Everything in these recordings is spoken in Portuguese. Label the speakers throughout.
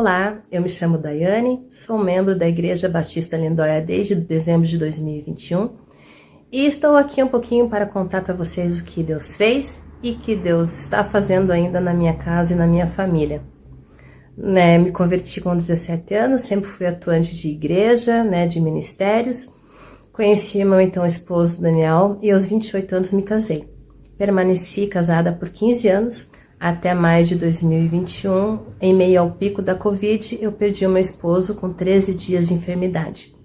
Speaker 1: Olá, eu me chamo Daiane, sou membro da Igreja Batista Lindóia desde dezembro de 2021 e estou aqui um pouquinho para contar para vocês o que Deus fez e que Deus está fazendo ainda na minha casa e na minha família. Me converti com 17 anos, sempre fui atuante de igreja, de ministérios. Conheci meu então esposo Daniel e aos 28 anos me casei. Permaneci casada por 15 anos, até maio de 2021, em meio ao pico da Covid, eu perdi o meu esposo com 13 dias de enfermidade.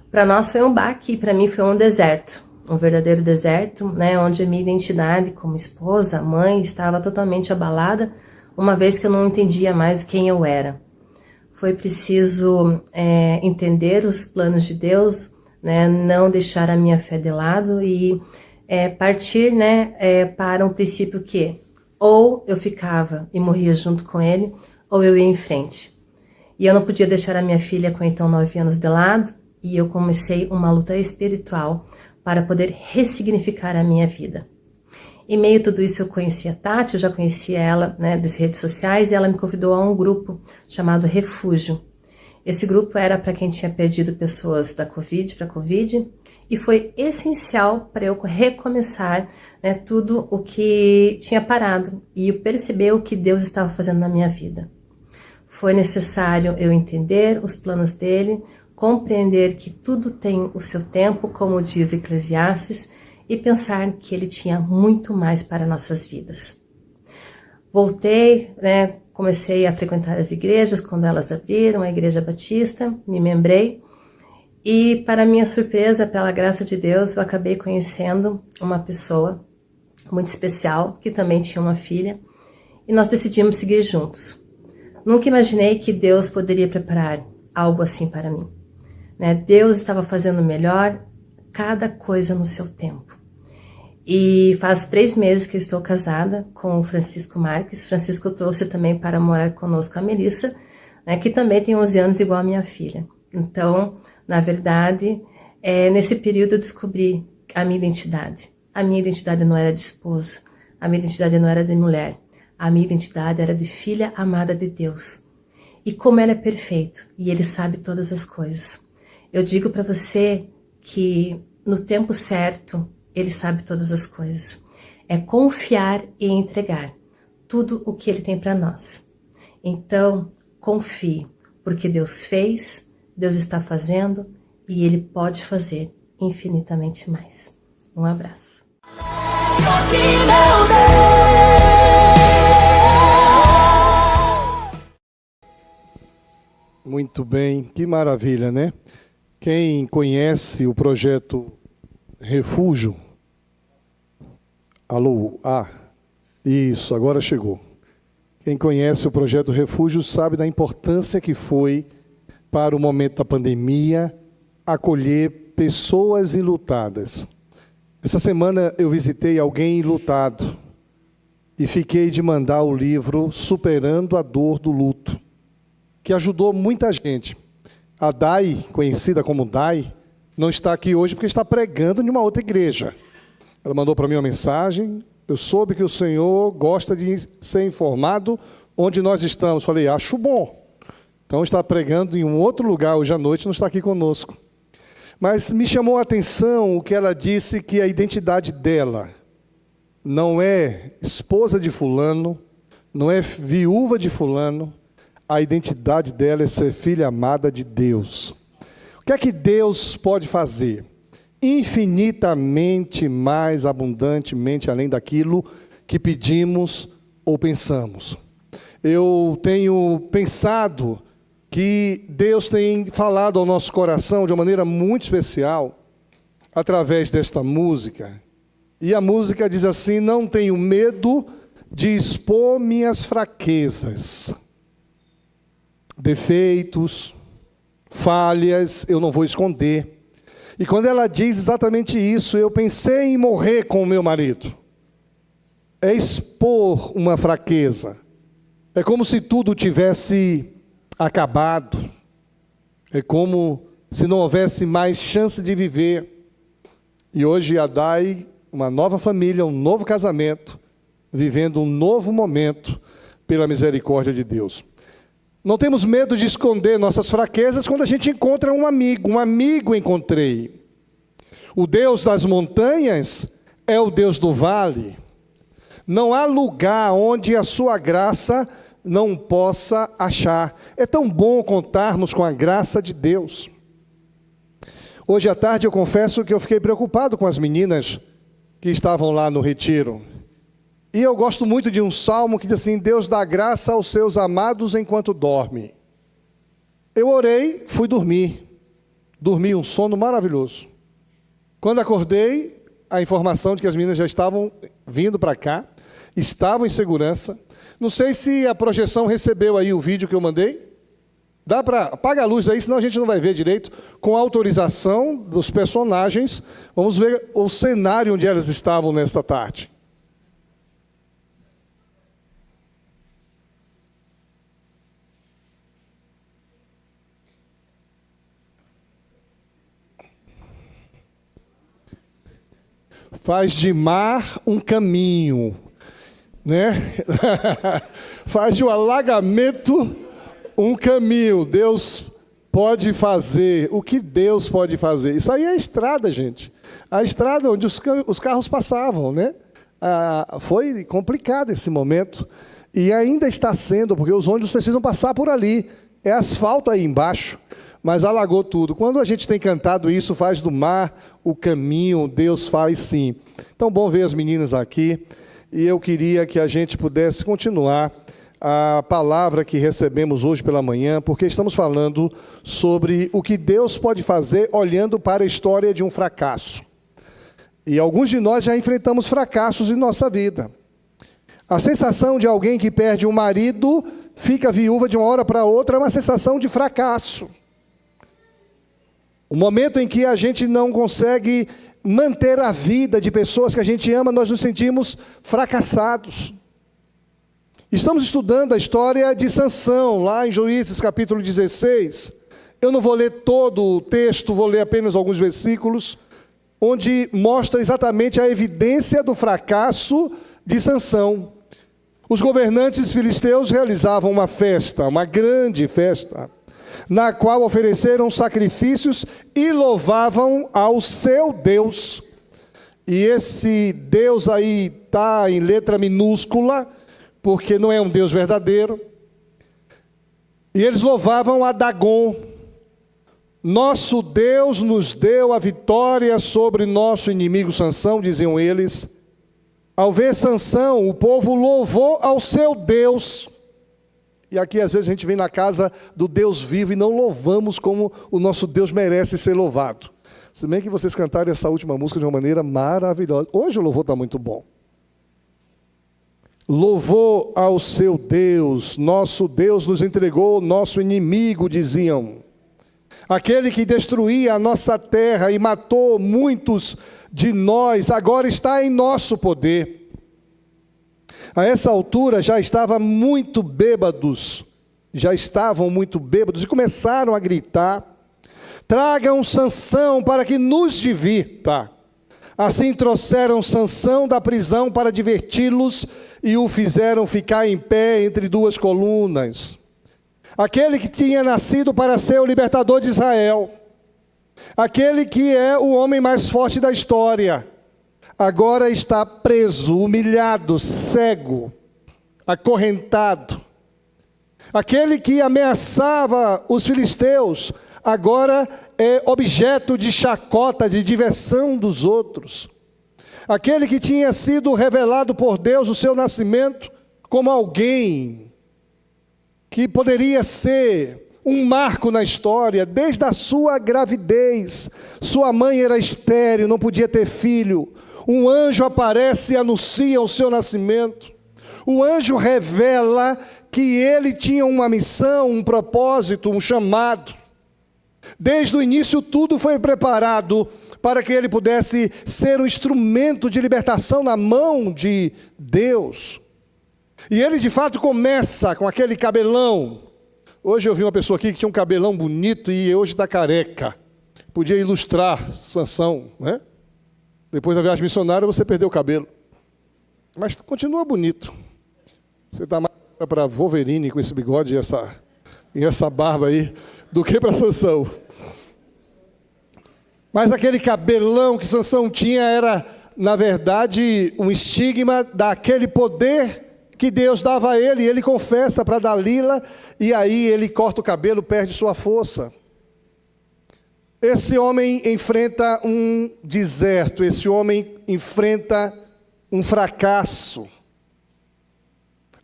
Speaker 1: Para nós foi um baque e para mim foi um deserto, um verdadeiro deserto, onde a minha identidade como esposa, mãe, estava totalmente abalada, uma vez que eu não entendia mais quem eu era. Foi preciso entender os planos de Deus, não deixar a minha fé de lado e partir para um princípio que ou eu ficava e morria junto com ele, ou eu ia em frente. E eu não podia deixar a minha filha com então 9 anos de lado, e eu comecei uma luta espiritual para poder ressignificar a minha vida. Em meio a tudo isso eu conheci a Tati, eu já conhecia ela das redes sociais, e ela me convidou a um grupo chamado Refúgio. Esse grupo era para quem tinha perdido pessoas da Covid para Covid, e foi essencial para eu recomeçar tudo o que tinha parado e eu perceber o que Deus estava fazendo na minha vida. Foi necessário eu entender os planos dele, compreender que tudo tem o seu tempo, como diz Eclesiastes, e pensar que ele tinha muito mais para nossas vidas. Voltei, comecei a frequentar as igrejas quando elas abriram, a Igreja Batista, me membrei, e para minha surpresa, pela graça de Deus, eu acabei conhecendo uma pessoa muito especial, que também tinha uma filha, e nós decidimos seguir juntos. Nunca imaginei que Deus poderia preparar algo assim para mim. Deus estava fazendo melhor cada coisa no seu tempo. E faz 3 meses que eu estou casada com o Francisco Marques. Francisco trouxe também para morar conosco a Melissa, que também tem 11 anos igual a minha filha. Então, na verdade, nesse período eu descobri a minha identidade. A minha identidade não era de esposa, a minha identidade não era de mulher, a minha identidade era de filha amada de Deus. E como Ele é perfeito, e Ele sabe todas as coisas. Eu digo para você que no tempo certo, Ele sabe todas as coisas. É confiar e entregar tudo o que Ele tem para nós. Então, confie, porque Deus fez, Deus está fazendo e Ele pode fazer infinitamente mais. Um abraço.
Speaker 2: Muito bem, que maravilha, né? Quem conhece o projeto Refúgio? Alô? Isso, agora chegou. Quem conhece o projeto Refúgio sabe da importância que foi para o momento da pandemia acolher pessoas enlutadas. Essa semana eu visitei alguém enlutado e fiquei de mandar o livro Superando a Dor do Luto, que ajudou muita gente. A Dai, conhecida como Dai, não está aqui hoje porque está pregando em uma outra igreja. Ela mandou para mim uma mensagem, eu soube que o Senhor gosta de ser informado onde nós estamos. Falei, acho bom. Então está pregando em um outro lugar hoje à noite, não está aqui conosco. Mas me chamou a atenção o que ela disse, que a identidade dela não é esposa de fulano, não é viúva de fulano, a identidade dela é ser filha amada de Deus. O que é que Deus pode fazer? Infinitamente mais abundantemente além daquilo que pedimos ou pensamos. Eu tenho pensado que Deus tem falado ao nosso coração de uma maneira muito especial, através desta música. E a música diz assim: não tenho medo de expor minhas fraquezas, defeitos, falhas, eu não vou esconder. E quando ela diz exatamente isso, eu pensei em morrer com o meu marido. É expor uma fraqueza. É como se tudo tivesse acabado. É como se não houvesse mais chance de viver. E hoje a Dai, uma nova família, um novo casamento, vivendo um novo momento pela misericórdia de Deus. Não temos medo de esconder nossas fraquezas quando a gente encontra um amigo encontrei. O Deus das montanhas é o Deus do vale. Não há lugar onde a sua graça não possa achar. É tão bom contarmos com a graça de Deus. Hoje à tarde eu confesso que eu fiquei preocupado com as meninas que estavam lá no retiro. E eu gosto muito de um salmo que diz assim: Deus dá graça aos seus amados enquanto dorme. Eu orei, fui dormir. Dormi um sono maravilhoso. Quando acordei, a informação de que as meninas já estavam vindo para cá, estavam em segurança. Não sei se a projeção recebeu aí o vídeo que eu mandei. Dá para... Apaga a luz aí, senão a gente não vai ver direito. Com a autorização dos personagens, vamos ver o cenário onde elas estavam nesta tarde. Faz de mar um caminho, né? Faz de um alagamento um caminho. Deus pode fazer. O que Deus pode fazer? Isso aí é a estrada, gente. A estrada onde os carros passavam, né? Foi complicado esse momento. E ainda está sendo, porque os ônibus precisam passar por ali. É asfalto aí embaixo, mas alagou tudo. Quando a gente tem cantado isso, faz do mar o caminho, Deus faz sim. Então, bom ver as meninas aqui. E eu queria que a gente pudesse continuar a palavra que recebemos hoje pela manhã, porque estamos falando sobre o que Deus pode fazer olhando para a história de um fracasso. E alguns de nós já enfrentamos fracassos em nossa vida. A sensação de alguém que perde um marido, fica viúva de uma hora para outra, é uma sensação de fracasso. O momento em que a gente não consegue manter a vida de pessoas que a gente ama, nós nos sentimos fracassados. Estamos estudando a história de Sansão, lá em Juízes capítulo 16. Eu não vou ler todo o texto, vou ler apenas alguns versículos, onde mostra exatamente a evidência do fracasso de Sansão. Os governantes filisteus realizavam uma festa, uma grande festa, na qual ofereceram sacrifícios e louvavam ao seu Deus. E esse Deus aí está em letra minúscula, porque não é um Deus verdadeiro. E eles louvavam a Dagom. Nosso Deus nos deu a vitória sobre nosso inimigo Sansão, diziam eles. Ao ver Sansão, o povo louvou ao seu Deus. E aqui às vezes a gente vem na casa do Deus vivo e não louvamos como o nosso Deus merece ser louvado. Se bem que vocês cantaram essa última música de uma maneira maravilhosa. Hoje o louvor está muito bom. Louvou ao seu Deus, nosso Deus nos entregou nosso inimigo, diziam. Aquele que destruía a nossa terra e matou muitos de nós, agora está em nosso poder. A essa altura já estavam muito bêbados e começaram a gritar: tragam Sansão para que nos divirta. Assim trouxeram Sansão da prisão para diverti-los e o fizeram ficar em pé entre duas colunas. Aquele que tinha nascido para ser o libertador de Israel, aquele que é o homem mais forte da história, agora está preso, humilhado, cego, acorrentado. Aquele que ameaçava os filisteus, agora é objeto de chacota, de diversão dos outros. Aquele que tinha sido revelado por Deus o seu nascimento como alguém que poderia ser um marco na história, desde a sua gravidez. Sua mãe era estéril, não podia ter filho. Um anjo aparece e anuncia o seu nascimento. O anjo revela que ele tinha uma missão, um propósito, um chamado. Desde o início tudo foi preparado para que ele pudesse ser um instrumento de libertação na mão de Deus. E ele de fato começa com aquele cabelão. Hoje eu vi uma pessoa aqui que tinha um cabelão bonito e hoje está careca. Podia ilustrar Sansão, né? Depois da viagem missionária você perdeu o cabelo. Mas continua bonito. Você está mais para Wolverine com esse bigode e essa e essa barba aí do que para Sansão. Mas aquele cabelão que Sansão tinha era, na verdade, um estigma daquele poder que Deus dava a ele. E ele confessa para Dalila, e aí ele corta o cabelo, perde sua força. Esse homem enfrenta um deserto, esse homem enfrenta um fracasso.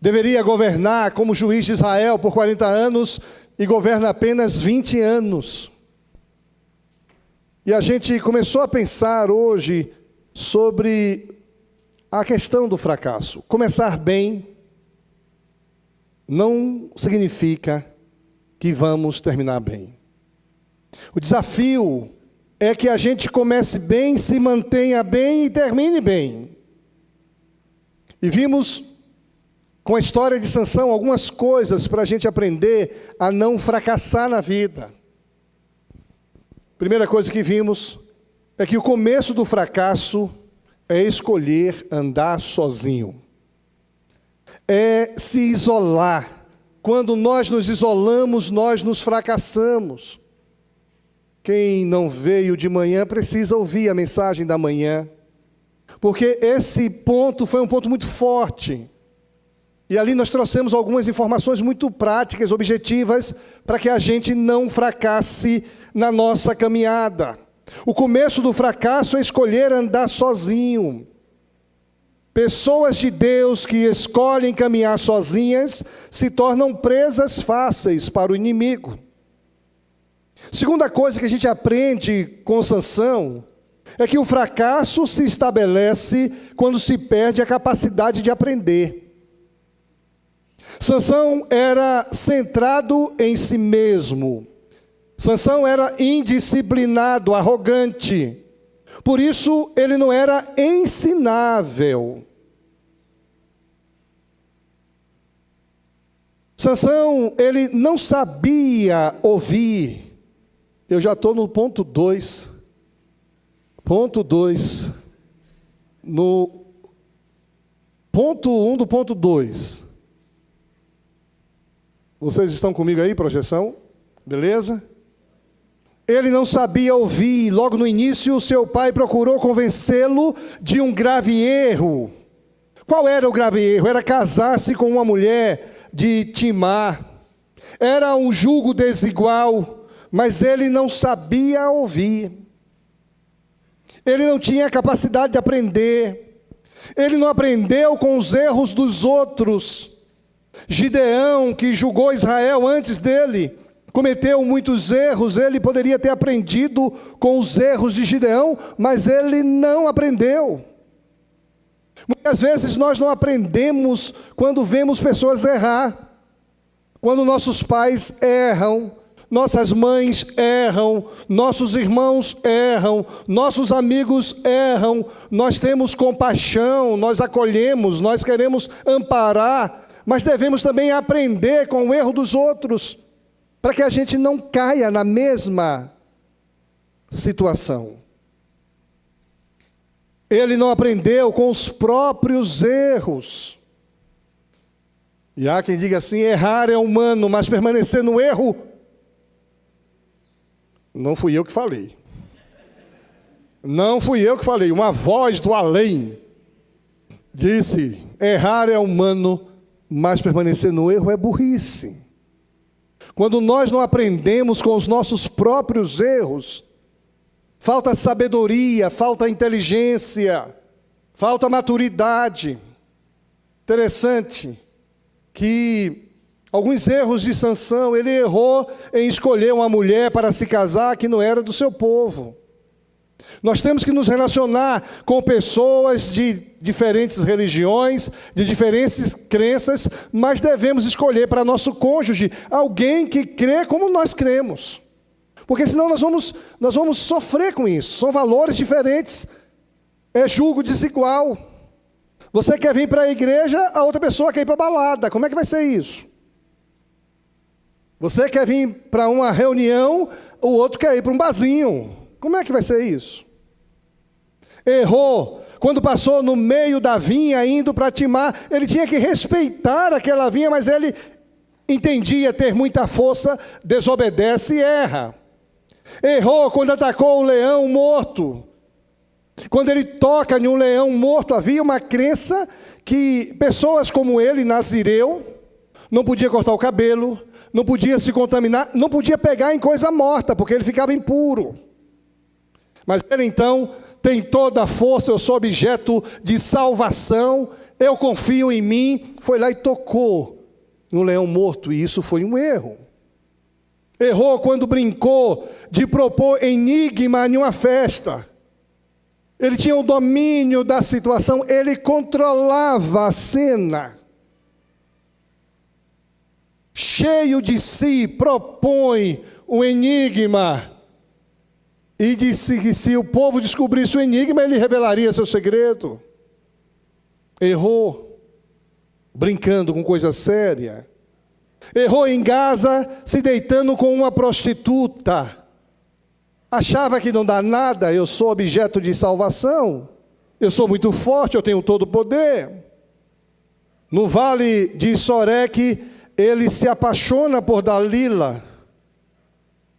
Speaker 2: Deveria governar como juiz de Israel por 40 anos e governa apenas 20 anos. E a gente começou a pensar hoje sobre a questão do fracasso. Começar bem não significa que vamos terminar bem. O desafio é que a gente comece bem, se mantenha bem e termine bem. E vimos com a história de Sansão algumas coisas para a gente aprender a não fracassar na vida. Primeira coisa que vimos é que o começo do fracasso é escolher andar sozinho. É se isolar. Quando nós nos isolamos, nós nos fracassamos. Quem não veio de manhã precisa ouvir a mensagem da manhã, porque esse ponto foi um ponto muito forte. E ali nós trouxemos algumas informações muito práticas, objetivas, para que a gente não fracasse na nossa caminhada. O começo do fracasso é escolher andar sozinho. Pessoas de Deus que escolhem caminhar sozinhas se tornam presas fáceis para o inimigo. Segunda coisa que a gente aprende com Sansão é que o fracasso se estabelece quando se perde a capacidade de aprender. Sansão era centrado em si mesmo. Sansão era indisciplinado, arrogante. Por isso ele não era ensinável. Sansão, ele não sabia ouvir. Eu já estou no ponto 2. Ponto 2. No ponto 1 do ponto 2. Vocês estão comigo aí, projeção? Beleza? Ele não sabia ouvir. Logo no início, seu pai procurou convencê-lo de um grave erro. Qual era o grave erro? Era casar-se com uma mulher de Timar. Era um jugo desigual, mas ele não sabia ouvir. Ele não tinha capacidade de aprender. Ele não aprendeu com os erros dos outros. Gideão, que julgou Israel antes dele, cometeu muitos erros. Ele poderia ter aprendido com os erros de Gideão, mas ele não aprendeu. Muitas vezes nós não aprendemos quando vemos pessoas errar. Quando nossos pais erram, nossas mães erram, nossos irmãos erram, nossos amigos erram, nós temos compaixão, nós acolhemos, nós queremos amparar, mas devemos também aprender com o erro dos outros, para que a gente não caia na mesma situação. Ele não aprendeu com os próprios erros. E há quem diga assim: errar é humano, mas permanecer no erro, não fui eu que falei. Não fui eu que falei. Uma voz do além disse: errar é humano, mas permanecer no erro é burrice. Quando nós não aprendemos com os nossos próprios erros, falta sabedoria, falta inteligência, falta maturidade. Interessante que alguns erros de Sansão, ele errou em escolher uma mulher para se casar que não era do seu povo. Nós temos que nos relacionar com pessoas de diferentes religiões, de diferentes crenças, mas devemos escolher para nosso cônjuge alguém que crê como nós cremos. Porque senão nós vamos sofrer com isso. São valores diferentes, é julgo desigual. Você quer vir para a igreja, a outra pessoa quer ir para a balada. Como é que vai ser isso? Você quer vir para uma reunião, o outro quer ir para um barzinho. Como é que vai ser isso? Errou quando passou no meio da vinha indo para Timar. Ele tinha que respeitar aquela vinha, mas ele entendia ter muita força, desobedece e erra. Errou quando atacou o leão morto. Quando ele toca em um leão morto, havia uma crença que pessoas como ele, nazireu, não podia cortar o cabelo, não podia se contaminar, não podia pegar em coisa morta, porque ele ficava impuro. Mas ele então tem toda a força, eu sou objeto de salvação, eu confio em mim, foi lá e tocou no leão morto, e isso foi um erro. Errou quando brincou de propor enigma em uma festa. Ele tinha o domínio da situação, ele controlava a cena. Cheio de si, propõe um enigma. E disse que se o povo descobrisse o enigma, ele revelaria seu segredo. Errou, brincando com coisa séria. Errou em Gaza, se deitando com uma prostituta. Achava que não dá nada, eu sou objeto de salvação. Eu sou muito forte, eu tenho todo o poder. No vale de Soreque, ele se apaixona por Dalila.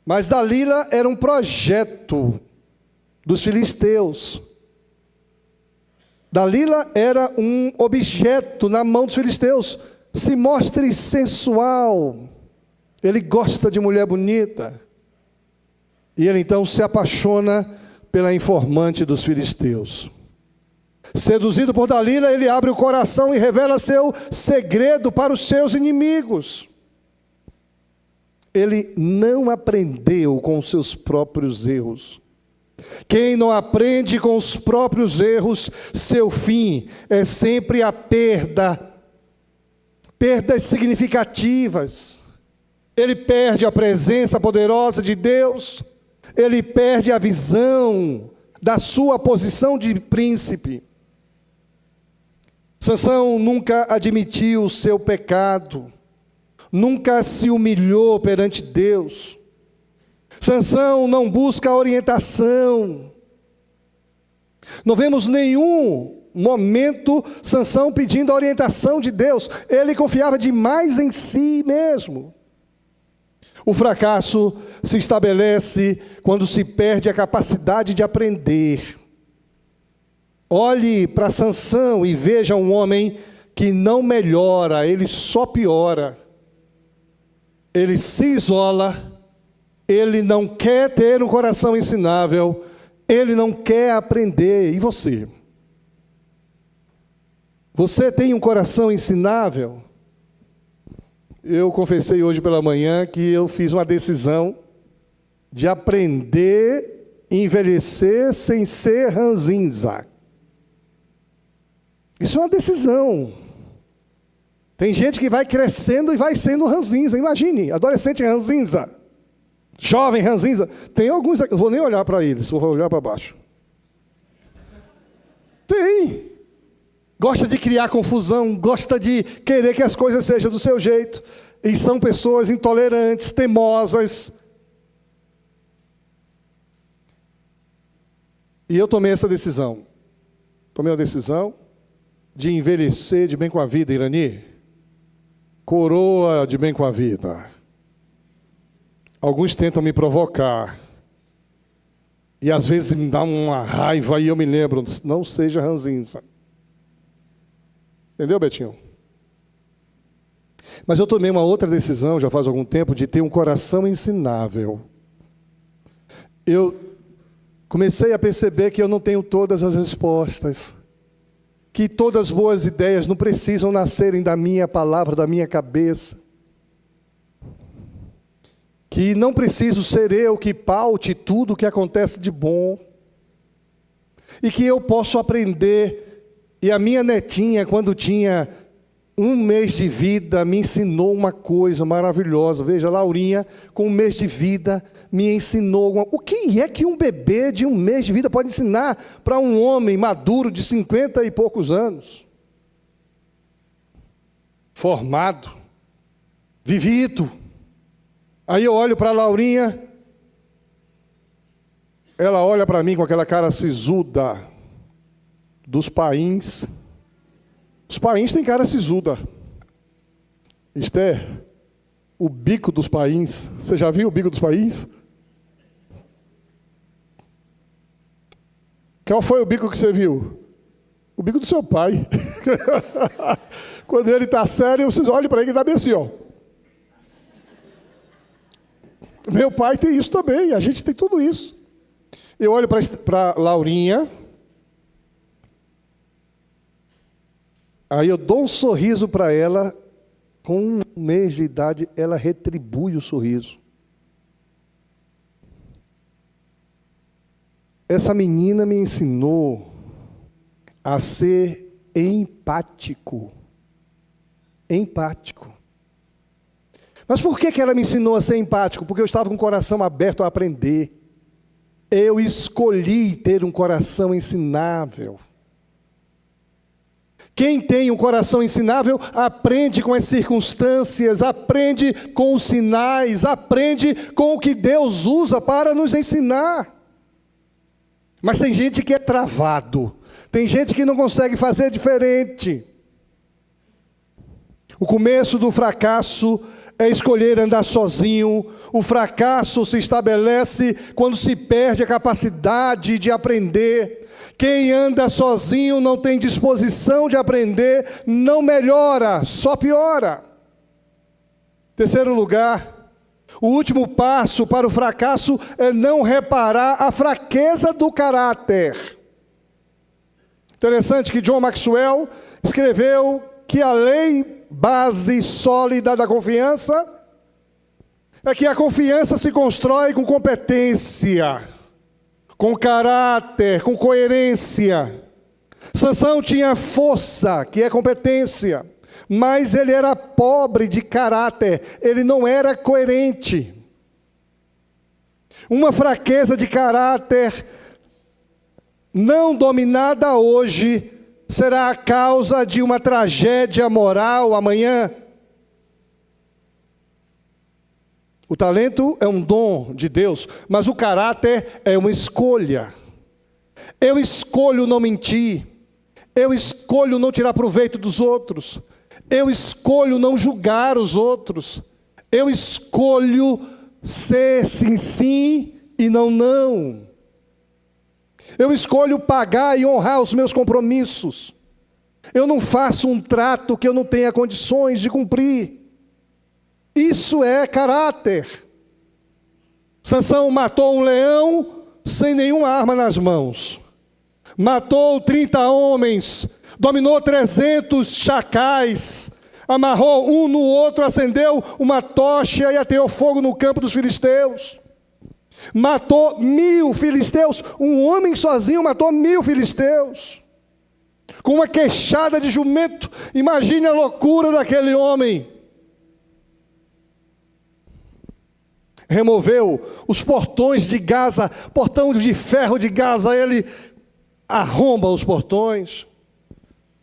Speaker 2: Mas Dalila era um projeto dos filisteus. Dalila era um objeto na mão dos filisteus. Se mostre sensual. Ele gosta de mulher bonita. E ele então se apaixona pela informante dos filisteus. Seduzido por Dalila, ele abre o coração e revela seu segredo para os seus inimigos. Ele não aprendeu com os seus próprios erros. Quem não aprende com os próprios erros, seu fim é sempre a perda. Perdas significativas. Ele perde a presença poderosa de Deus. Ele perde a visão da sua posição de príncipe. Sansão nunca admitiu o seu pecado. Nunca se humilhou perante Deus. Sansão não busca orientação. Não vemos nenhum momento Sansão pedindo a orientação de Deus. Ele confiava demais em si mesmo. O fracasso se estabelece quando se perde a capacidade de aprender. Olhe para Sansão e veja um homem que não melhora, ele só piora. Ele se isola, ele não quer ter um coração ensinável, ele não quer aprender. E você? Você tem um coração ensinável? Eu confessei hoje pela manhã que eu fiz uma decisão de aprender a envelhecer sem ser ranzinza. Isso é uma decisão. Tem gente que vai crescendo e vai sendo ranzinza. Imagine, adolescente ranzinza, jovem ranzinza. Tem alguns, não vou nem olhar para eles, vou olhar para baixo. Tem. Gosta de criar confusão, gosta de querer que as coisas sejam do seu jeito. E são pessoas intolerantes, teimosas. E eu tomei essa decisão. Tomei a decisão de envelhecer de bem com a vida, Irani. Coroa de bem com a vida. Alguns tentam me provocar. E às vezes me dá uma raiva e eu me lembro, não seja ranzinza. Entendeu, Betinho? Mas eu tomei uma outra decisão, já faz algum tempo, de ter um coração ensinável. Eu comecei a perceber que eu não tenho todas as respostas. Que todas as boas ideias não precisam nascerem da minha palavra, da minha cabeça. Que não preciso ser eu que paute tudo o que acontece de bom. E que eu posso aprender. E a minha netinha, quando tinha 1 mês de vida, me ensinou uma coisa maravilhosa. Veja, Laurinha, com 1 mês de vida, me ensinou. O que é que um bebê de 1 mês de vida pode ensinar para um homem maduro de 50 e poucos anos? Formado, vivido. Aí eu olho para a Laurinha, ela olha para mim com aquela cara sisuda dos pains. Os pains têm cara sisuda. Esther, o bico dos pains. Você já viu o bico dos pains? Qual foi o bico que você viu? O bico do seu pai. Quando ele está sério, vocês olhem para ele e dá bem assim, ó. Meu pai tem isso também, a gente tem tudo isso. Eu olho para Laurinha, aí eu dou um sorriso para ela, com 1 mês de idade, ela retribui o sorriso. Essa menina me ensinou a ser empático. Empático. Mas por que ela me ensinou a ser empático? Porque eu estava com o coração aberto a aprender. Eu escolhi ter um coração ensinável. Quem tem um coração ensinável, aprende com as circunstâncias, aprende com os sinais, aprende com o que Deus usa para nos ensinar. Mas tem gente que é travado, tem gente que não consegue fazer diferente. O começo do fracasso é escolher andar sozinho. O fracasso se estabelece quando se perde a capacidade de aprender. Quem anda sozinho não tem disposição de aprender, não melhora, só piora. Terceiro lugar, o último passo para o fracasso é não reparar a fraqueza do caráter. Interessante que John Maxwell escreveu que a lei base sólida da confiança é que a confiança se constrói com competência, com caráter, com coerência. Sansão tinha força, que é competência, mas ele era pobre de caráter, ele não era coerente. Uma fraqueza de caráter não dominada hoje será a causa de uma tragédia moral amanhã. O talento é um dom de Deus, mas o caráter é uma escolha. Eu escolho não mentir, eu escolho não tirar proveito dos outros, eu escolho não julgar os outros, eu escolho ser sim, sim e não, não. Eu escolho pagar e honrar os meus compromissos. Eu não faço um trato que eu não tenha condições de cumprir. Isso é caráter. Sansão matou um leão sem nenhuma arma nas mãos. Matou 30 homens, dominou 300 chacais, amarrou um no outro, acendeu uma tocha e ateou fogo no campo dos filisteus. Matou 1000 filisteus, um homem sozinho matou 1000 filisteus, com uma queixada de jumento. Imagine a loucura daquele homem. Removeu os portões de Gaza, portão de ferro de Gaza, ele arromba os portões,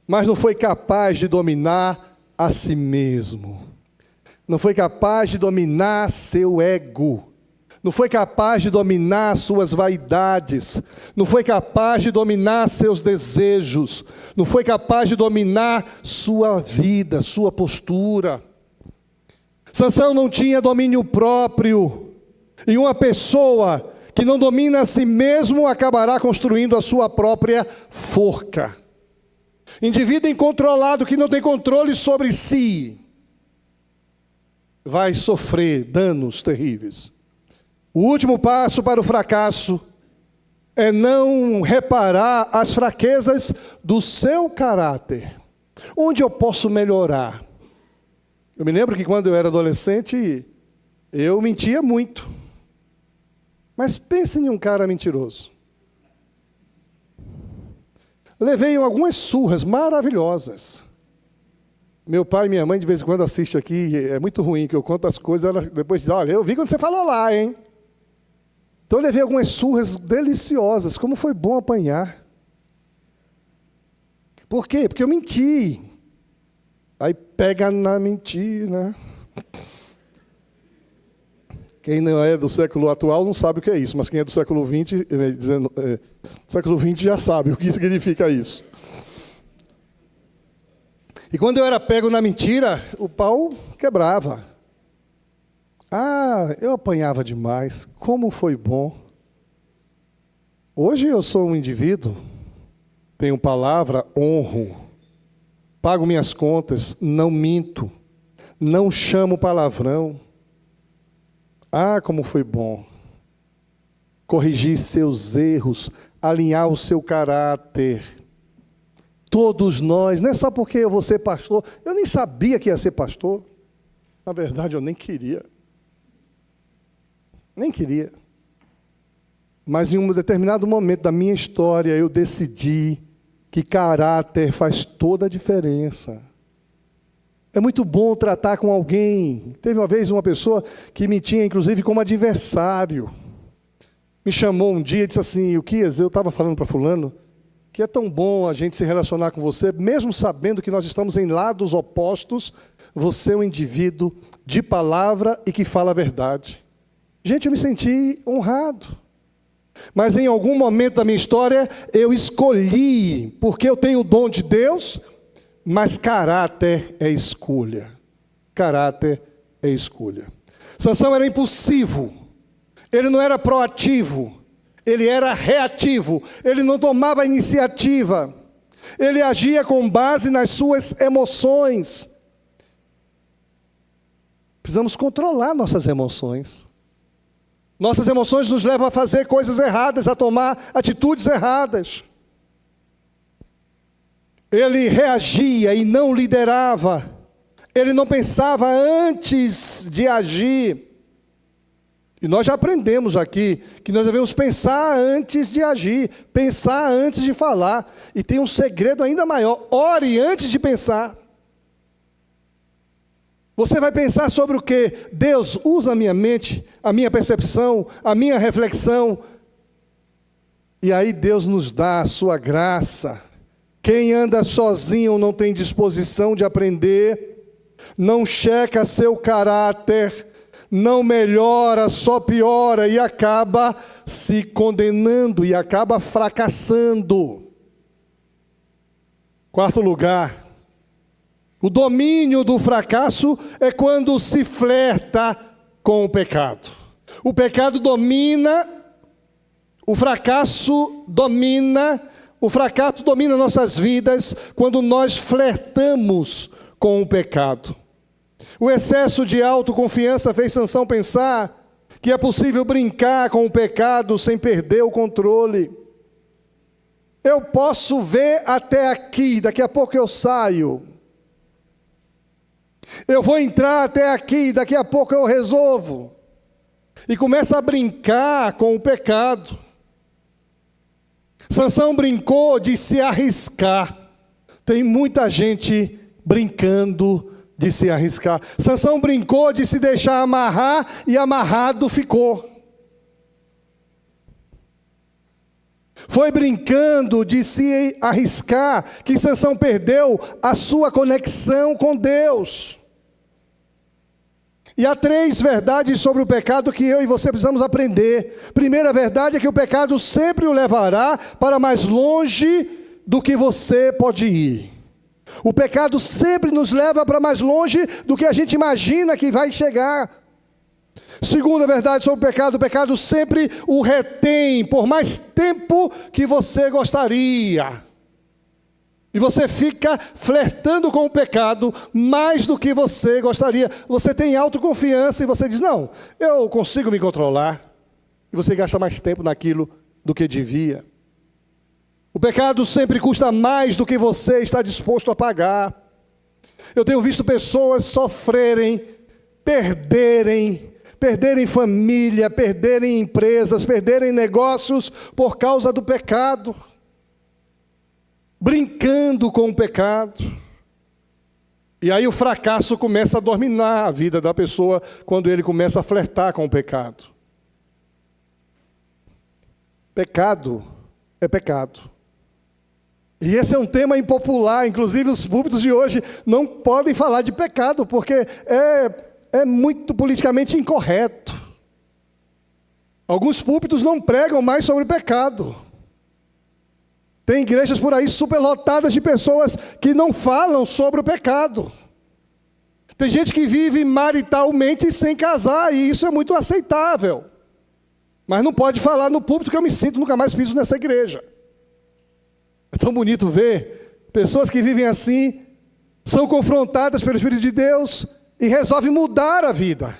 Speaker 2: mas não foi capaz de dominar a si mesmo, não foi capaz de dominar seu ego, não foi capaz de dominar suas vaidades, não foi capaz de dominar seus desejos, não foi capaz de dominar sua vida, sua postura. Sansão não tinha domínio próprio, e uma pessoa que não domina a si mesmo acabará construindo a sua própria forca. Indivíduo incontrolado que não tem controle sobre si vai sofrer danos terríveis. O último passo para o fracasso é não reparar as fraquezas do seu caráter. Onde eu posso melhorar? Eu me lembro que quando eu era adolescente, eu mentia muito. Mas pense em um cara mentiroso. Levei algumas surras maravilhosas. Meu pai e minha mãe de vez em quando assistem aqui, é muito ruim que eu conto as coisas, ela depois diz, olha, eu vi quando você falou lá, hein? Então eu levei algumas surras deliciosas, como foi bom apanhar. Por quê? Porque eu menti. Aí pega na mentira. Quem não é do século atual não sabe o que é isso, mas quem é do século XX, século XX já sabe o que significa isso. E quando eu era pego na mentira, o pau quebrava. eu apanhava demais. Como foi bom. Hoje eu sou um indivíduo, tenho palavra, honro, pago minhas contas, não minto, não chamo palavrão. Ah, como foi bom. Corrigir seus erros, alinhar o seu caráter. Todos nós, não é só porque eu vou ser pastor, eu nem sabia que ia ser pastor. Na verdade, eu nem queria. Nem queria. Mas em um determinado momento da minha história, eu decidi que caráter faz toda a diferença. É muito bom tratar com alguém. Teve uma vez uma pessoa que me tinha, inclusive, como adversário. Me chamou um dia e disse assim, Uquias, eu estava falando para fulano, que é tão bom a gente se relacionar com você, mesmo sabendo que nós estamos em lados opostos, você é um indivíduo de palavra e que fala a verdade. Gente, eu me senti honrado. Mas em algum momento da minha história, eu escolhi, porque eu tenho o dom de Deus, mas caráter é escolha. Caráter é escolha. Sansão era impulsivo, ele não era proativo, ele era reativo, ele não tomava iniciativa, ele agia com base nas suas emoções. Precisamos controlar nossas emoções. Nossas emoções nos levam a fazer coisas erradas, a tomar atitudes erradas. Ele reagia e não liderava. Ele não pensava antes de agir. E nós já aprendemos aqui que nós devemos pensar antes de agir, pensar antes de falar. E tem um segredo ainda maior: ore antes de pensar. Você vai pensar sobre o quê? Deus, usa a minha mente, a minha percepção, a minha reflexão. E aí Deus nos dá a sua graça. Quem anda sozinho não tem disposição de aprender, não checa seu caráter, não melhora, só piora e acaba se condenando e acaba fracassando. Quarto lugar. O domínio do fracasso é quando se flerta com o pecado. O pecado domina, o fracasso domina nossas vidas quando nós flertamos com o pecado. O excesso de autoconfiança fez Sansão pensar que é possível brincar com o pecado sem perder o controle. Eu posso ver até aqui, daqui a pouco eu saio. Eu vou entrar até aqui, daqui a pouco eu resolvo. E começa a brincar com o pecado. Sansão brincou de se arriscar. Tem muita gente brincando de se arriscar. Sansão brincou de se deixar amarrar e amarrado ficou. Foi brincando de se arriscar que Sansão perdeu a sua conexão com Deus. E há 3 verdades sobre o pecado que eu e você precisamos aprender. Primeira verdade é que o pecado sempre o levará para mais longe do que você pode ir. O pecado sempre nos leva para mais longe do que a gente imagina que vai chegar. Segunda verdade sobre o pecado sempre o retém por mais tempo que você gostaria. E você fica flertando com o pecado mais do que você gostaria. Você tem autoconfiança e você diz, não, eu consigo me controlar. E você gasta mais tempo naquilo do que devia. O pecado sempre custa mais do que você está disposto a pagar. Eu tenho visto pessoas sofrerem, perderem família, perderem empresas, perderem negócios por causa do pecado. Brincando com o pecado. E aí o fracasso começa a dominar a vida da pessoa quando ele começa a flertar com o pecado. Pecado é pecado. E esse é um tema impopular, inclusive os púlpitos de hoje não podem falar de pecado, porque é muito politicamente incorreto. Alguns púlpitos não pregam mais sobre pecado. Tem igrejas por aí superlotadas de pessoas que não falam sobre o pecado. Tem gente que vive maritalmente sem casar, e isso é muito aceitável. Mas não pode falar no púlpito que eu me sinto, nunca mais piso nessa igreja. É tão bonito ver pessoas que vivem assim, são confrontadas pelo Espírito de Deus e resolvem mudar a vida.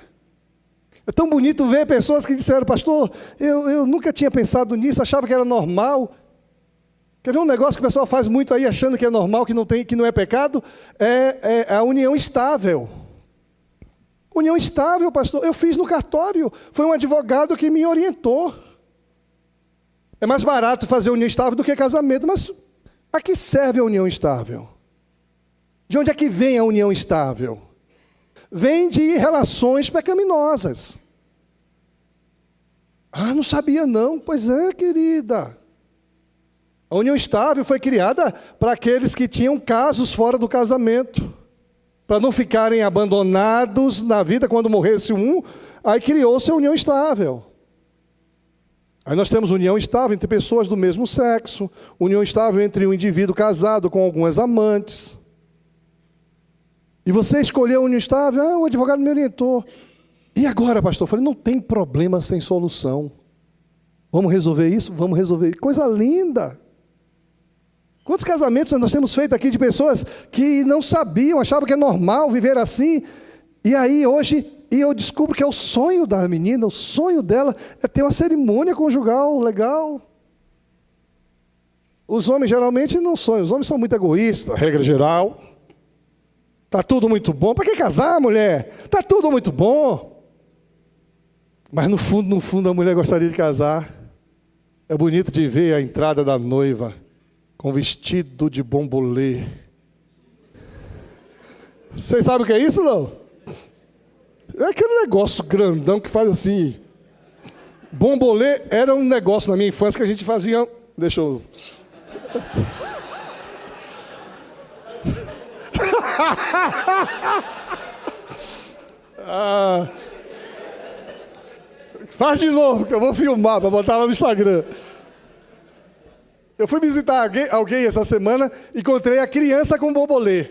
Speaker 2: É tão bonito ver pessoas que disseram, pastor, eu nunca tinha pensado nisso, achava que era normal. Quer ver um negócio que o pessoal faz muito aí, achando que é normal, que não é pecado? É a união estável. União estável, pastor, eu fiz no cartório. Foi um advogado que me orientou. É mais barato fazer união estável do que casamento. Mas a que serve a união estável? De onde é que vem a união estável? Vem de relações pecaminosas. Ah, não sabia não. Pois é, querida. A união estável foi criada para aqueles que tinham casos fora do casamento, para não ficarem abandonados na vida quando morresse um, aí criou-se a união estável. Aí nós temos união estável entre pessoas do mesmo sexo, união estável entre um indivíduo casado com algumas amantes. E você escolheu a união estável, o advogado me orientou. E agora, pastor? Eu falei, não tem problema sem solução. Vamos resolver isso? Vamos resolver. Coisa linda! Quantos casamentos nós temos feito aqui de pessoas que não sabiam, achavam que é normal viver assim, e aí hoje, eu descubro que é o sonho da menina, o sonho dela é ter uma cerimônia conjugal legal. Os homens geralmente não sonham, os homens são muito egoístas, regra geral. Está tudo muito bom, para que casar, mulher? Está tudo muito bom. Mas no fundo a mulher gostaria de casar. É bonito de ver a entrada da noiva, com vestido de bombolê. Vocês sabem o que é isso, não? É aquele negócio grandão que faz assim. Bombolê era um negócio na minha infância que a gente fazia... Deixa eu... Faz de novo, que eu vou filmar para botar lá no Instagram. Eu fui visitar alguém essa semana e encontrei a criança com bombolê.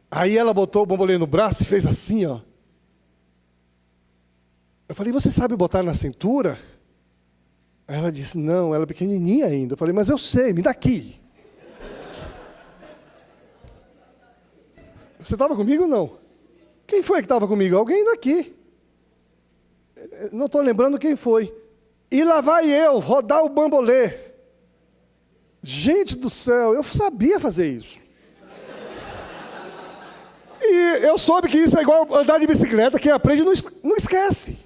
Speaker 2: Aí ela botou o bombolê no braço e fez assim, ó. Eu falei, você sabe botar na cintura? Aí ela disse, não, ela é pequenininha ainda. Eu falei, mas eu sei, me dá aqui. Você estava comigo ou não? Quem foi que estava comigo? Alguém daqui. Não estou lembrando quem foi. E lá vai eu, rodar o bambolê. Gente do céu, eu sabia fazer isso. E eu soube que isso é igual andar de bicicleta, quem aprende não esquece.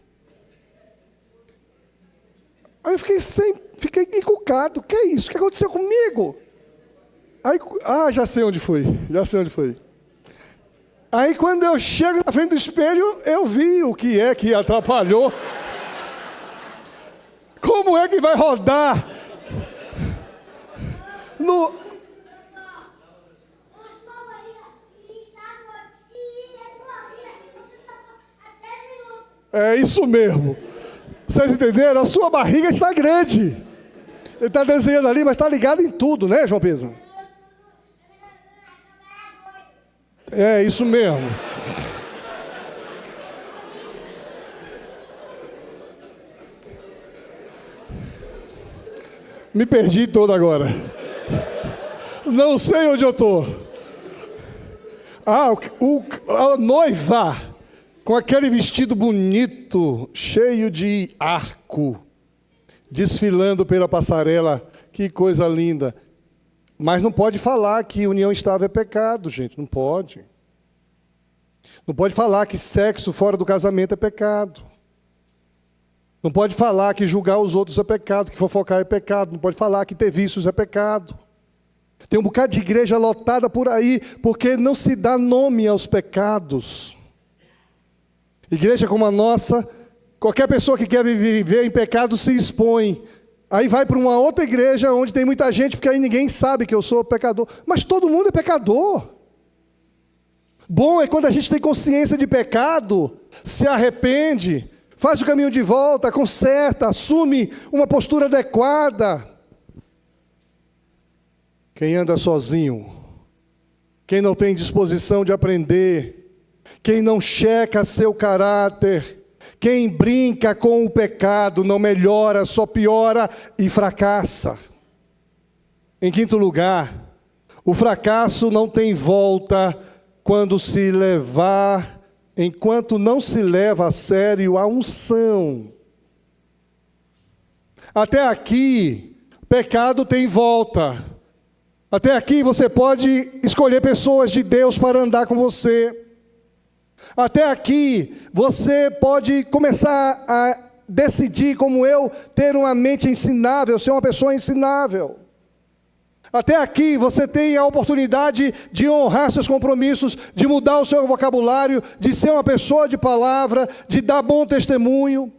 Speaker 2: Aí eu fiquei encucado. O que é isso? O que aconteceu comigo? Aí, já sei onde foi. Aí quando eu chego na frente do espelho, eu vi o que é que atrapalhou. Como é que vai rodar? É isso mesmo. Vocês entenderam? A sua barriga está grande. Ele está desenhando ali, mas está ligado em tudo, né, João Pedro? É isso mesmo. Me perdi todo agora. Não sei onde eu estou. A noiva, com aquele vestido bonito, cheio de arco, desfilando pela passarela. Que coisa linda. Mas não pode falar que união estável é pecado, gente. Não pode. Não pode falar que sexo fora do casamento é pecado. Não pode falar que julgar os outros é pecado, que fofocar é pecado. Não pode falar que ter vícios é pecado. Tem um bocado de igreja lotada por aí, porque não se dá nome aos pecados. Igreja como a nossa, qualquer pessoa que quer viver em pecado se expõe. Aí vai para uma outra igreja onde tem muita gente, porque aí ninguém sabe que eu sou pecador. Mas todo mundo é pecador. Bom é quando a gente tem consciência de pecado, se arrepende, faz o caminho de volta, conserta, assume uma postura adequada. Quem anda sozinho, quem não tem disposição de aprender, quem não checa seu caráter, quem brinca com o pecado não melhora, só piora e fracassa. Em quinto lugar, o fracasso não tem volta enquanto não se leva a sério a unção. Até aqui, pecado tem volta. Até aqui você pode escolher pessoas de Deus para andar com você. Até aqui você pode começar a decidir, como eu, ter uma mente ensinável, ser uma pessoa ensinável. Até aqui você tem a oportunidade de honrar seus compromissos, de mudar o seu vocabulário, de ser uma pessoa de palavra, de dar bom testemunho.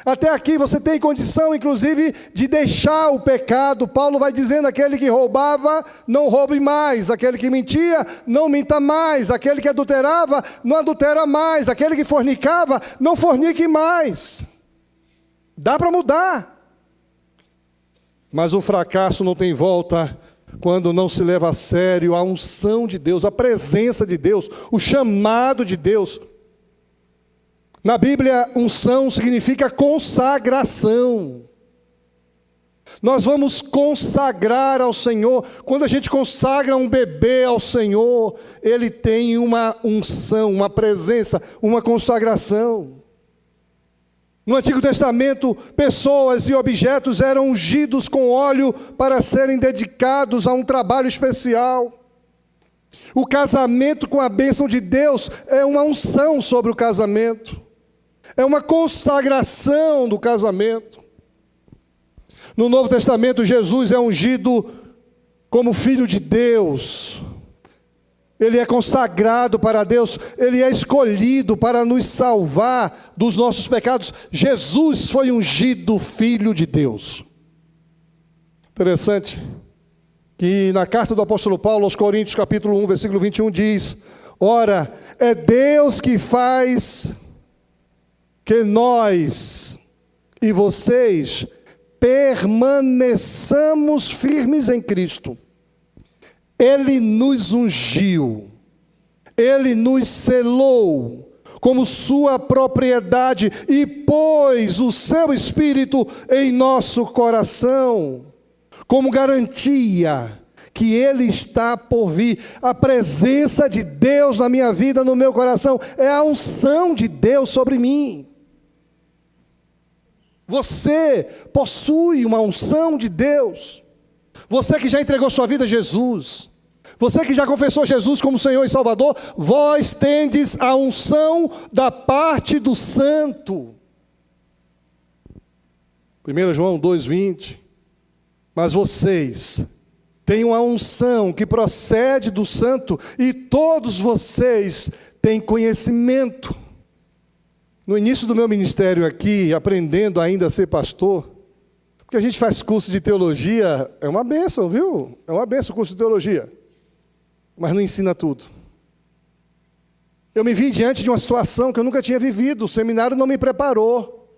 Speaker 2: Até aqui você tem condição, inclusive, de deixar o pecado. Paulo vai dizendo: aquele que roubava, não roube mais. Aquele que mentia, não minta mais. Aquele que adulterava, não adultera mais. Aquele que fornicava, não fornique mais. Dá para mudar. Mas o fracasso não tem volta quando não se leva a sério a unção de Deus, a presença de Deus, o chamado de Deus. Na Bíblia, unção significa consagração. Nós vamos consagrar ao Senhor. Quando a gente consagra um bebê ao Senhor, ele tem uma unção, uma presença, uma consagração. No Antigo Testamento, pessoas e objetos eram ungidos com óleo para serem dedicados a um trabalho especial. O casamento com a bênção de Deus é uma unção sobre o casamento. É uma consagração do casamento. No Novo Testamento, Jesus é ungido como Filho de Deus. Ele é consagrado para Deus, ele é escolhido para nos salvar dos nossos pecados. Jesus foi ungido Filho de Deus. Interessante que na carta do apóstolo Paulo aos Coríntios, capítulo 1, versículo 21, diz: ora, é Deus que faz que nós e vocês permaneçamos firmes em Cristo. Ele nos ungiu, Ele nos selou como sua propriedade e pôs o seu Espírito em nosso coração, como garantia que Ele está por vir. A presença de Deus na minha vida, no meu coração, é a unção de Deus sobre mim. Você possui uma unção de Deus. Você que já entregou sua vida a Jesus, você que já confessou Jesus como Senhor e Salvador, vós tendes a unção da parte do Santo. 1 João 2,20. Mas vocês têm uma unção que procede do Santo, e todos vocês têm conhecimento. No início do meu ministério aqui, aprendendo ainda a ser pastor, porque a gente faz curso de teologia, é uma bênção, viu? É uma bênção o curso de teologia, mas não ensina tudo. Eu me vi diante de uma situação que eu nunca tinha vivido, o seminário não me preparou.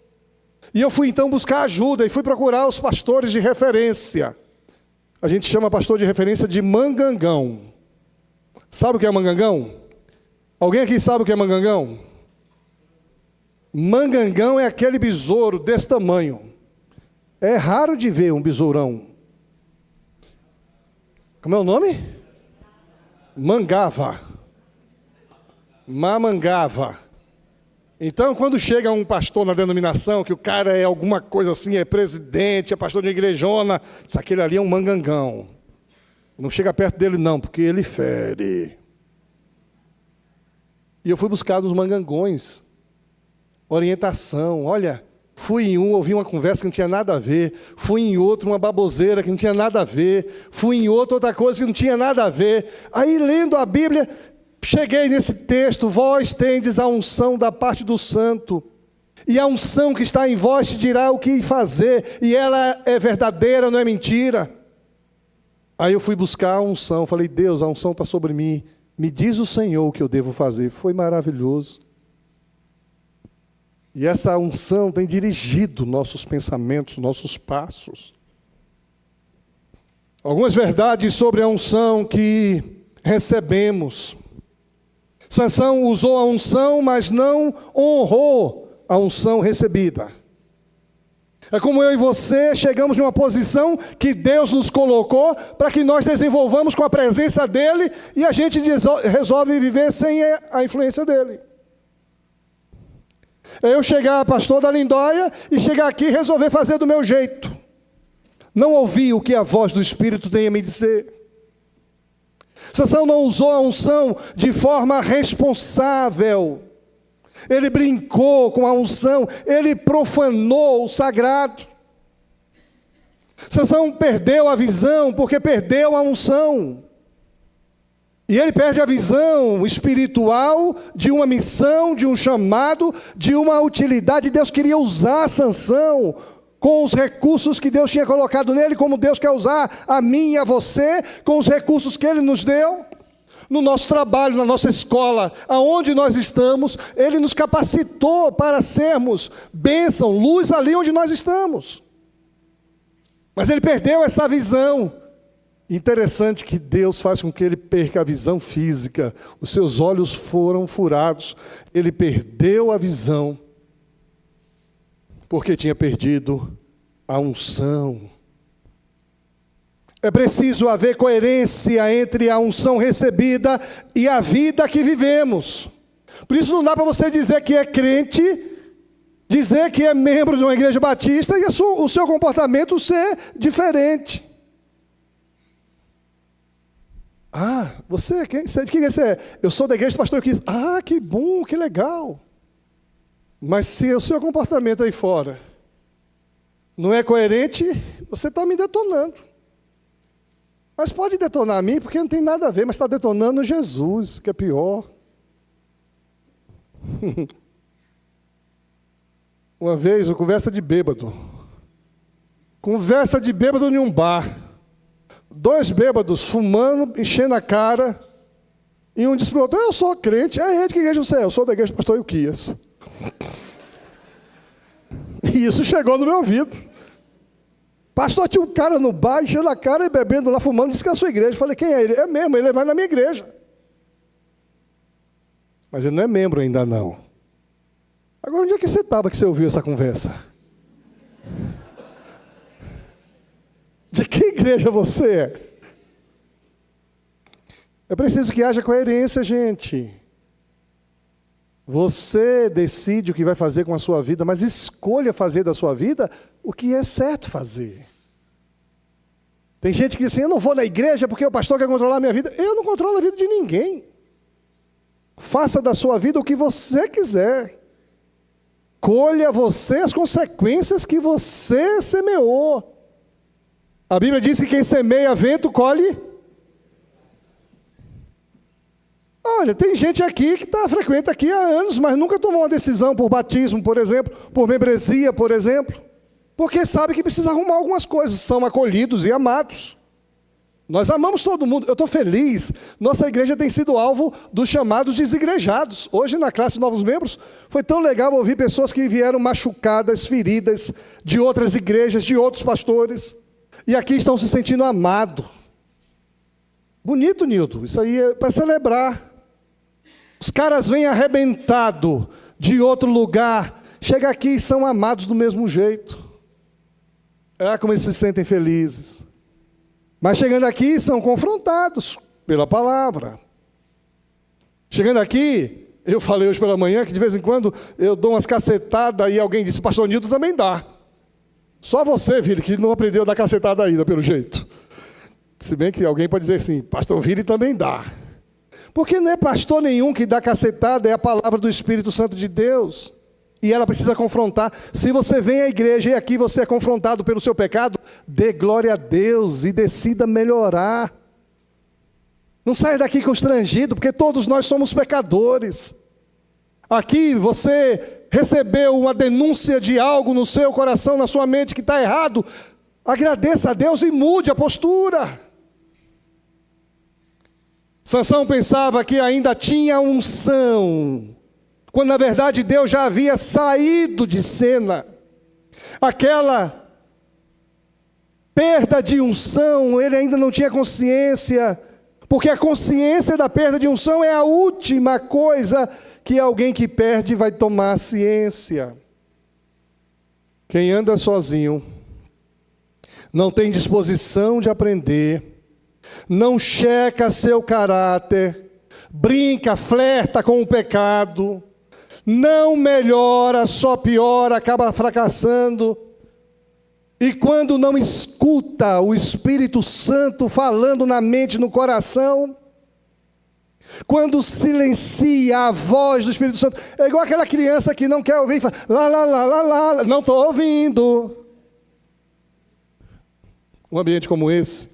Speaker 2: E eu fui então buscar ajuda, e fui procurar os pastores de referência. A gente chama pastor de referência de mangangão. Sabe o que é mangangão? Alguém aqui sabe o que é mangangão? Mangangão é aquele besouro desse tamanho. É raro de ver um besourão. Como é o nome? Mangava. Mamangava. Então, quando chega um pastor na denominação, que o cara é alguma coisa assim, é presidente, é pastor de igrejona, diz, aquele ali é um mangangão. Não chega perto dele não, porque ele fere. E eu fui buscar nos mangangões orientação. Olha, fui em um, ouvi uma conversa que não tinha nada a ver. Fui em outro, uma baboseira que não tinha nada a ver. Fui em outro, outra coisa que não tinha nada a ver. Aí, lendo a Bíblia, cheguei nesse texto: vós tendes a unção da parte do Santo, e a unção que está em vós te dirá o que fazer, e ela é verdadeira, não é mentira. Aí eu fui buscar a unção, falei: Deus, a unção está sobre mim, me diz o Senhor o que eu devo fazer. Foi maravilhoso. E essa unção tem dirigido nossos pensamentos, nossos passos. Algumas verdades sobre a unção que recebemos. Sansão usou a unção, mas não honrou a unção recebida. É como eu e você chegamos numa posição que Deus nos colocou para que nós desenvolvamos com a presença dEle e a gente resolve viver sem a influência dEle. É eu chegar, pastor da Lindóia, e chegar aqui e resolver fazer do meu jeito. Não ouvir o que a voz do Espírito tem a me dizer. Sansão não usou a unção de forma responsável. Ele brincou com a unção, ele profanou o sagrado. Sansão perdeu a visão porque perdeu a unção. E ele perde a visão espiritual de uma missão, de um chamado, de uma utilidade. Deus queria usar Sansão com os recursos que Deus tinha colocado nele, como Deus quer usar a mim e a você, com os recursos que Ele nos deu. No nosso trabalho, na nossa escola, aonde nós estamos, Ele nos capacitou para sermos bênção, luz ali onde nós estamos. Mas ele perdeu essa visão. Interessante que Deus faz com que ele perca a visão física. Os seus olhos foram furados. Ele perdeu a visão porque tinha perdido a unção. É preciso haver coerência entre a unção recebida e a vida que vivemos. Por isso não dá para você dizer que é crente, dizer que é membro de uma igreja batista e o seu comportamento ser diferente. Ah, você, de quem você é? Eu sou da igreja do pastor Quis. Ah, que bom, que legal. Mas se o seu comportamento aí fora não é coerente, você está me detonando. Mas pode detonar a mim, porque não tem nada a ver, mas está detonando Jesus, que é pior. Uma vez, uma conversa de bêbado. Conversa de bêbado em um bar. 2 bêbados fumando, enchendo a cara. E um disse para o outro: eu sou crente. De que igreja você é? Eu sou da igreja do pastor Ilquias. E isso chegou no meu ouvido. Pastor, tinha um cara no bar, enchendo a cara e bebendo lá, fumando, disse que é a sua igreja. Eu falei: quem é ele? É mesmo, ele vai na minha igreja. Mas ele não é membro ainda não. Agora, onde é que você estava que você ouviu essa conversa? De que igreja você é? É preciso que haja coerência, gente. Você decide o que vai fazer com a sua vida, mas escolha fazer da sua vida o que é certo fazer. Tem gente que diz assim: eu não vou na igreja porque o pastor quer controlar a minha vida. Eu não controlo a vida de ninguém. Faça da sua vida o que você quiser. Colha você as consequências que você semeou. A Bíblia diz que quem semeia vento, colhe. Olha, tem gente aqui que frequenta aqui há anos, mas nunca tomou uma decisão por batismo, por exemplo, por membresia, por exemplo, porque sabe que precisa arrumar algumas coisas, são acolhidos e amados. Nós amamos todo mundo, eu estou feliz, nossa igreja tem sido alvo dos chamados desigrejados. Hoje na classe de novos membros, foi tão legal ouvir pessoas que vieram machucadas, feridas, de outras igrejas, de outros pastores, e aqui estão se sentindo amados. Bonito, Nildo, isso aí é para celebrar. Os caras vêm arrebentado de outro lugar, chegam aqui e são amados do mesmo jeito. É como eles se sentem felizes. Mas chegando aqui, são confrontados pela palavra. Chegando aqui, eu falei hoje pela manhã que de vez em quando eu dou umas cacetadas e alguém disse: pastor Nildo também dá. Só você, Vili, que não aprendeu a dar cacetada ainda, pelo jeito. Se bem que alguém pode dizer assim: pastor Vili também dá. Porque não é pastor nenhum que dá cacetada, é a palavra do Espírito Santo de Deus. E ela precisa confrontar. Se você vem à igreja e aqui você é confrontado pelo seu pecado, dê glória a Deus e decida melhorar. Não saia daqui constrangido, porque todos nós somos pecadores. Aqui você recebeu uma denúncia de algo no seu coração, na sua mente que está errado. Agradeça a Deus e mude a postura. Sansão pensava que ainda tinha unção, quando na verdade Deus já havia saído de cena. Aquela perda de unção, ele ainda não tinha consciência, Porque a consciência da perda de unção é a última coisa que alguém que perde vai tomar ciência. Quem anda sozinho, não tem disposição de aprender, não checa seu caráter, brinca, flerta com o pecado, não melhora, só piora, acaba fracassando. E quando não escuta o Espírito Santo falando na mente, no coração, quando silencia a voz do Espírito Santo, é igual aquela criança que não quer ouvir e fala, lá, lá, lá, lá, lá, não estou ouvindo. Um ambiente como esse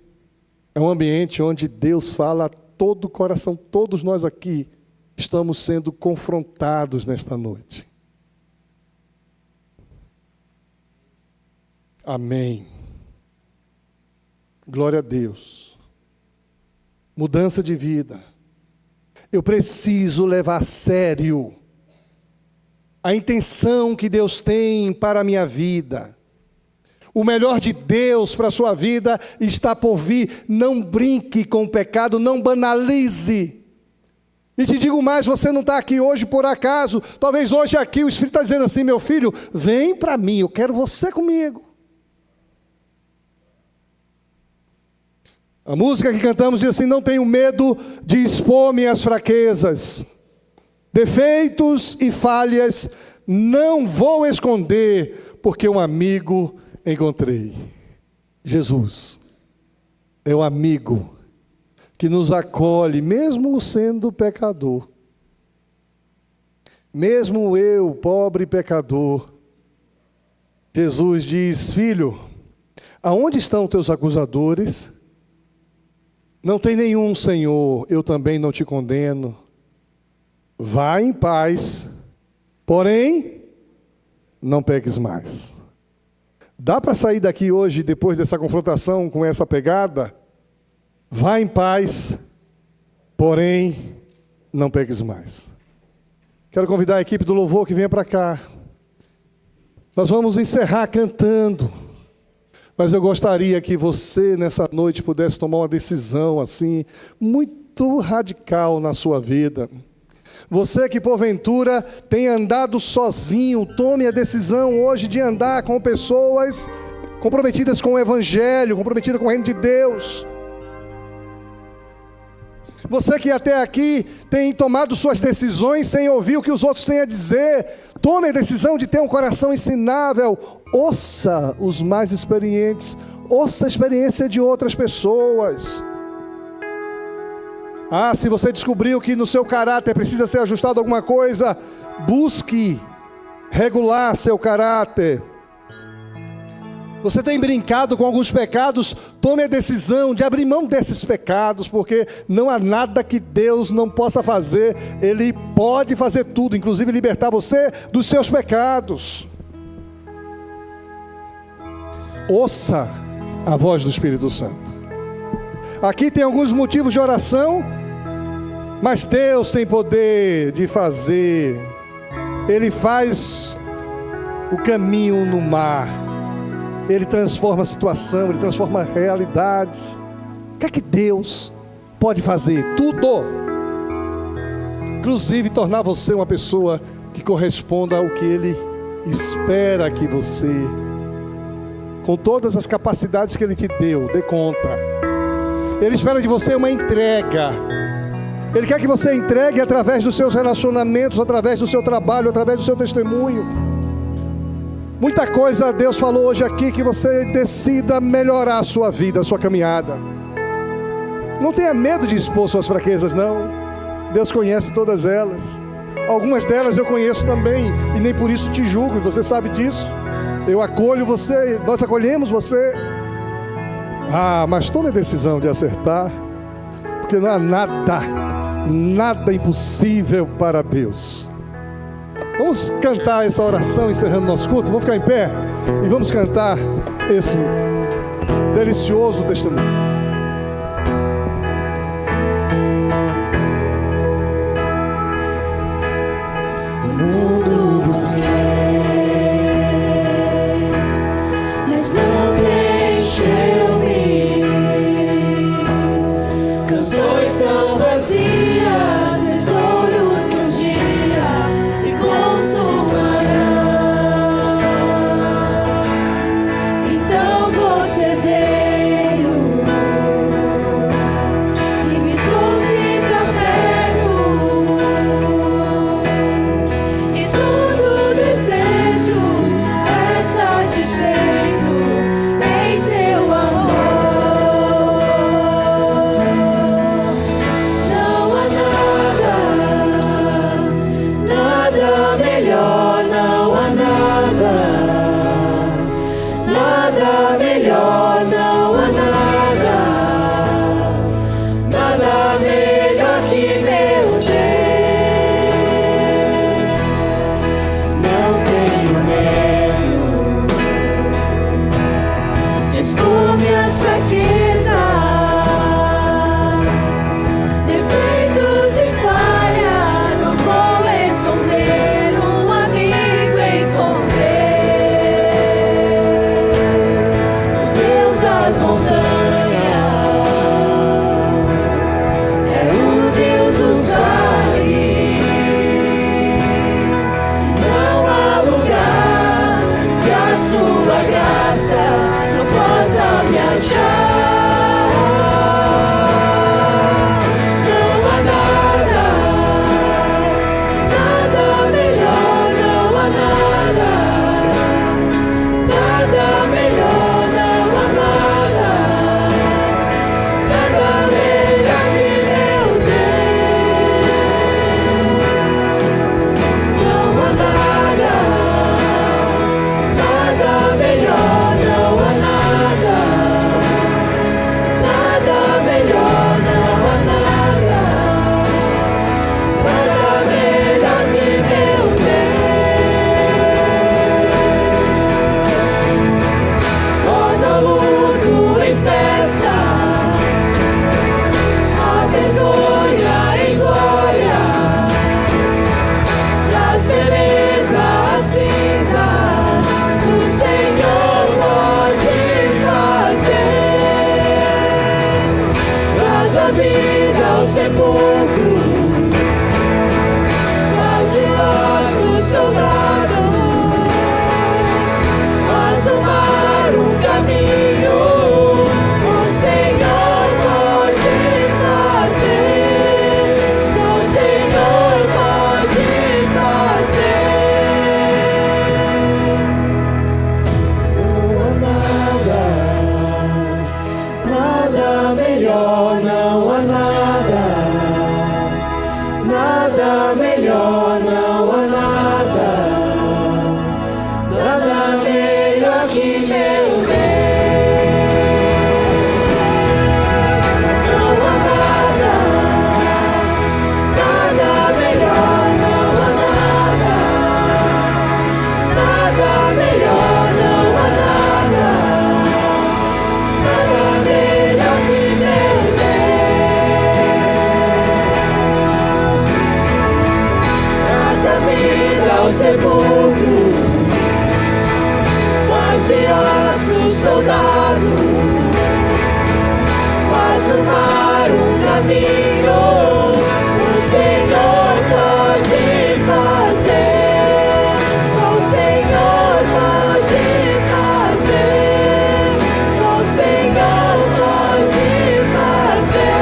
Speaker 2: é um ambiente onde Deus fala a todo o coração. Todos nós aqui estamos sendo confrontados nesta noite. Amém. Glória a Deus. Mudança de vida. Eu preciso levar a sério a intenção que Deus tem para a minha vida. O melhor de Deus para a sua vida está por vir. Não brinque com o pecado, não banalize. E te digo mais, você não está aqui hoje por acaso. Talvez hoje aqui o Espírito está dizendo assim, meu filho, vem para mim, eu quero você comigo. A música que cantamos diz assim, não tenho medo de expor minhas fraquezas, defeitos e falhas, não vou esconder, porque um amigo encontrei. Jesus é o amigo que nos acolhe, mesmo sendo pecador. Mesmo eu, pobre pecador, Jesus diz, filho, aonde estão teus acusadores? Não tem nenhum, Senhor, eu também não te condeno. Vá em paz, porém, não peques mais. Dá para sair daqui hoje, depois dessa confrontação com essa pegada? Vá em paz, porém, não peques mais. Quero convidar a equipe do louvor que venha para cá. Nós vamos encerrar cantando. Mas eu gostaria que você, nessa noite, pudesse tomar uma decisão, assim, muito radical na sua vida. Você que, porventura, tem andado sozinho, tome a decisão hoje de andar com pessoas comprometidas com o Evangelho, comprometidas com o Reino de Deus. Você que até aqui tem tomado suas decisões sem ouvir o que os outros têm a dizer, tome a decisão de ter um coração ensinável. Ouça os mais experientes, ouça a experiência de outras pessoas. Se você descobriu que no seu caráter precisa ser ajustado alguma coisa, busque regular seu caráter. Você tem brincado com alguns pecados, tome a decisão de abrir mão desses pecados, porque não há nada que Deus não possa fazer. Ele pode fazer tudo, inclusive libertar você dos seus pecados. Ouça a voz do Espírito Santo. Aqui tem alguns motivos de oração, mas Deus tem poder de fazer. Ele faz o caminho no mar. Ele transforma a situação, Ele transforma realidades. O que é que Deus pode fazer? Tudo. Inclusive tornar você uma pessoa que corresponda ao que Ele espera que você, com todas as capacidades que Ele te deu, dê conta. Ele espera de você uma entrega. Ele quer que você entregue através dos seus relacionamentos, através do seu trabalho, através do seu testemunho. Muita coisa Deus falou hoje aqui, que você decida melhorar a sua vida, a sua caminhada. Não tenha medo de expor suas fraquezas, não. Deus conhece todas elas. Algumas delas eu conheço também, e nem por isso te julgo, e você sabe disso. Eu acolho você, nós acolhemos você. Mas tome a decisão de acertar, porque não há nada impossível para Deus. Vamos cantar essa oração encerrando nosso culto. Vamos ficar em pé e vamos cantar esse delicioso testemunho.
Speaker 3: O mundo nos quer, mas não preencheu-me. Canções nada melhor, não há nada, nada melhor que meu Deus. Não tenho medo de expor minhas fraquezas, defeitos e falhas. Não vou esconder, um amigo encontrei, o Deus das montanhas, é o Deus dos vales. Não há lugar que a sua graça não possa me achar. Não há nada, nada melhor, não há nada, nada melhor, não há nada, nada melhor que meu Deus. Não há nada, nada melhor, não há nada, nada melhor, não há nada, nada melhor que meu Deus. Torna luto em festa, a vergonha em glória, traz beleza às cinzas, o Senhor pode fazer. Traz a vida ao sepulcro, faz de nós um soldado, faz do mar um caminho, o Senhor pode fazer, só o Senhor pode fazer. Não há nada, nada melhor, não há nada, nada melhor, não há nada, nada melhor que meu Deus. Não há nada, nada melhor, não há nada, nada melhor, não há nada, nada melhor que meu Deus. Traz a vida ao sepulcro, faz de aço um soldado, faz do mar um caminho, o Senhor pode fazer, só o Senhor pode fazer, só o Senhor pode fazer.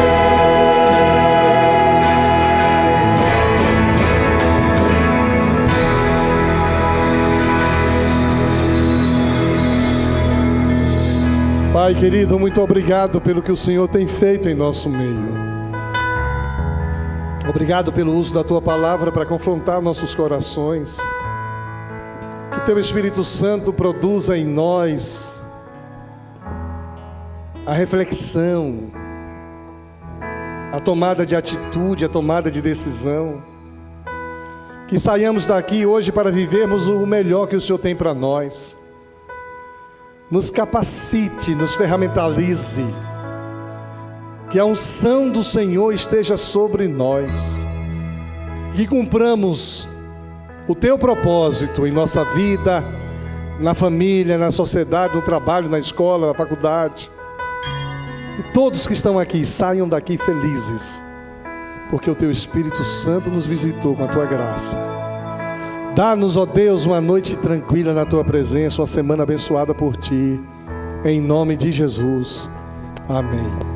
Speaker 2: Pai querido, muito obrigado pelo que o Senhor tem feito em nosso meio. Obrigado pelo uso da Tua palavra para confrontar nossos corações. Que Teu Espírito Santo produza em nós a reflexão, a tomada de atitude, a tomada de decisão. Que saiamos daqui hoje para vivermos o melhor que o Senhor tem para nós. Nos capacite, nos ferramentalize, que a unção do Senhor esteja sobre nós, que cumpramos o Teu propósito em nossa vida, na família, na sociedade, no trabalho, na escola, na faculdade. E todos que estão aqui saiam daqui felizes, porque o Teu Espírito Santo nos visitou com a Tua graça. Dá-nos, ó Deus, uma noite tranquila na Tua presença, uma semana abençoada por Ti, em nome de Jesus, amém.